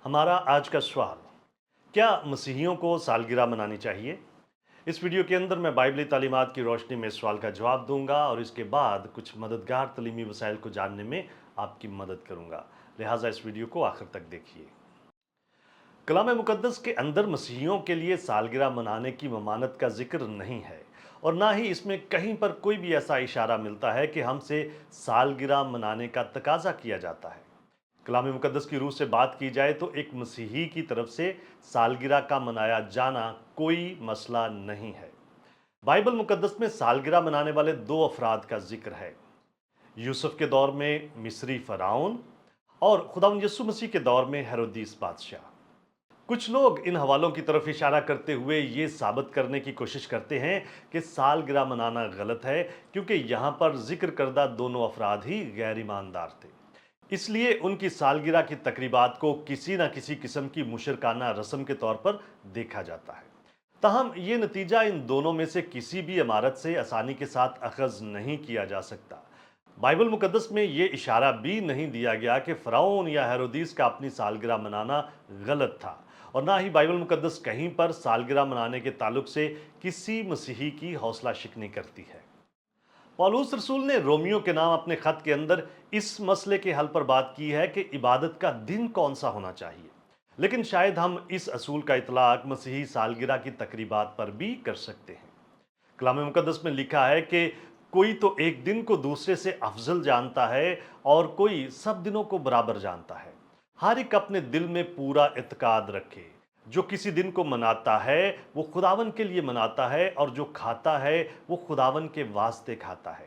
हमारा आज का सवाल, क्या मसीहियों को सालगिरह मनानी चाहिए? इस वीडियो के अंदर मैं बाइबली तालीमात की रोशनी में इस सवाल का जवाब दूंगा और इसके बाद कुछ मददगार तलीमी वसाइल को जानने में आपकी मदद करूंगा। लिहाजा इस वीडियो को आखिर तक देखिए। कलाम मुकद्दस के अंदर मसीहियों के लिए सालगिरह मनाने की ममानत का जिक्र नहीं है और ना ही इसमें कहीं पर कोई भी ऐसा इशारा मिलता है कि हमसे सालगिरह मनाने का तकाजा किया जाता है। कलाम मुकद्दस की रूह से बात की जाए तो एक मसीही की तरफ से सालगिरह का मनाया जाना कोई मसला नहीं है। बाइबल मुकद्दस में सालगिरह मनाने वाले दो अफराद का जिक्र है। यूसुफ के दौर में मिस्री फराउन और खुदावंद यीशु मसीह के दौर में हेरोदीस बादशाह। कुछ लोग इन हवालों की तरफ इशारा करते हुए ये साबित करने की कोशिश करते हैं कि सालगिरह मनाना गलत है क्योंकि यहाँ पर जिक्र करदा दोनों अफराद ही गैर ईमानदार थे, इसलिए उनकी सालगिरह की तकरीबात को किसी न किसी किस्म की मुशरकाना रस्म के तौर पर देखा जाता है। ताहम ये नतीजा इन दोनों में से किसी भी इमारत से आसानी के साथ अखज़ नहीं किया जा सकता। बाइबल मुकद्दस में ये इशारा भी नहीं दिया गया कि फ़िरौन या हेरोदीस का अपनी सालगिरह मनाना गलत था, और ना ही बाइबल मुकद्दस कहीं पर सालगिरह मनाने के ताल्लुक से किसी मसीही की हौसला शिकनी करती है। पौलुस रसूल ने रोमियो के नाम अपने खत के अंदर इस मसले के हल पर बात की है कि इबादत का दिन कौन सा होना चाहिए, लेकिन शायद हम इस असूल का इतलाक मसीही सालगिरह की तकरीबात पर भी कर सकते हैं। कलाम मुकद्दस में लिखा है कि कोई तो एक दिन को दूसरे से अफजल जानता है और कोई सब दिनों को बराबर जानता है। हर एक अपने दिल में पूरा इत्काद रखे। जो किसी दिन को मनाता है वो खुदावन के लिए मनाता है, और जो खाता है वो खुदावन के वास्ते खाता है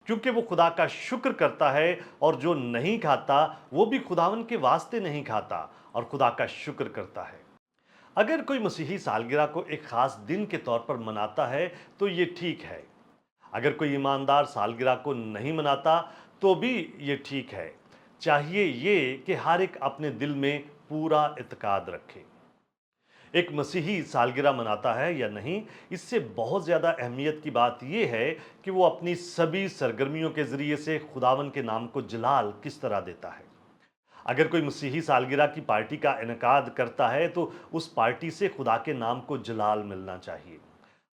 क्योंकि वो खुदा का शुक्र करता है, और जो नहीं खाता वो भी खुदावन के वास्ते नहीं खाता और खुदा का शुक्र करता है। अगर कोई मसीही सालगिरह को एक खास दिन के तौर पर मनाता है तो ये ठीक है। अगर कोई ईमानदार सालगिरह को नहीं मनाता तो भी ये ठीक है। चाहिए ये कि हर एक अपने दिल में पूरा इत्काद रखे। एक मसीही सालगिरह मनाता है या नहीं, इससे बहुत ज़्यादा अहमियत की बात यह है कि वो अपनी सभी सरगर्मियों के ज़रिए से खुदावन के नाम को जलाल किस तरह देता है। अगर कोई मसीही सालगिरह की पार्टी का इनकाद करता है तो उस पार्टी से खुदा के नाम को जलाल मिलना चाहिए।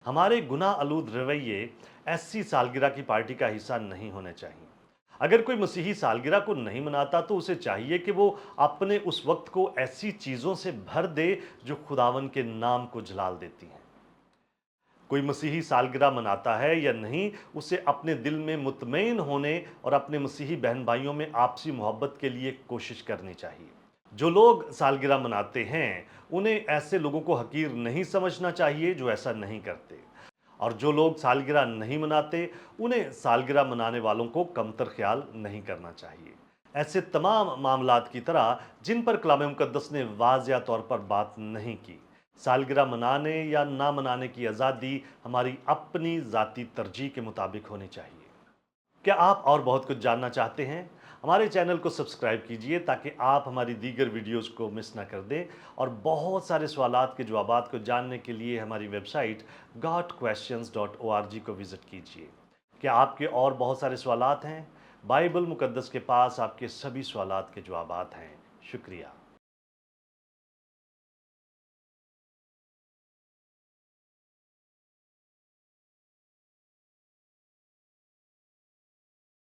हमारे गुनाह आलूद रवैये ऐसी सालगिरह की पार्टी का हिस्सा नहीं होने चाहिए। अगर कोई मसीही सालगिरह को नहीं मनाता तो उसे चाहिए कि वो अपने उस वक्त को ऐसी चीज़ों से भर दे जो खुदावन के नाम को जलाल देती हैं। कोई मसीही सालगिरह मनाता है या नहीं, उसे अपने दिल में मुतमईन होने और अपने मसीही बहन भाइयों में आपसी मोहब्बत के लिए कोशिश करनी चाहिए। जो लोग सालगिरह मनाते हैं उन्हें ऐसे लोगों को हकीर नहीं समझना चाहिए जो ऐसा नहीं करते, और जो लोग सालगिरह नहीं मनाते उन्हें सालगिरह मनाने वालों को कमतर ख्याल नहीं करना चाहिए। ऐसे तमाम मामलात की तरह जिन पर कलाम मुकद्दस ने वाज़िया तौर पर बात नहीं की, सालगिरह मनाने या ना मनाने की आज़ादी हमारी अपनी ज़ाती तरजीह के मुताबिक होनी चाहिए। क्या आप और बहुत कुछ जानना चाहते हैं? हमारे चैनल को सब्सक्राइब कीजिए ताकि आप हमारी दीगर वीडियोस को मिस ना कर दें, और बहुत सारे सवालात के जवाबात को जानने के लिए हमारी वेबसाइट gotquestions.org को विज़िट कीजिए। क्या आपके और बहुत सारे सवालात हैं? बाइबल मुकद्दस के पास आपके सभी सवालात के जवाबात हैं। शुक्रिया।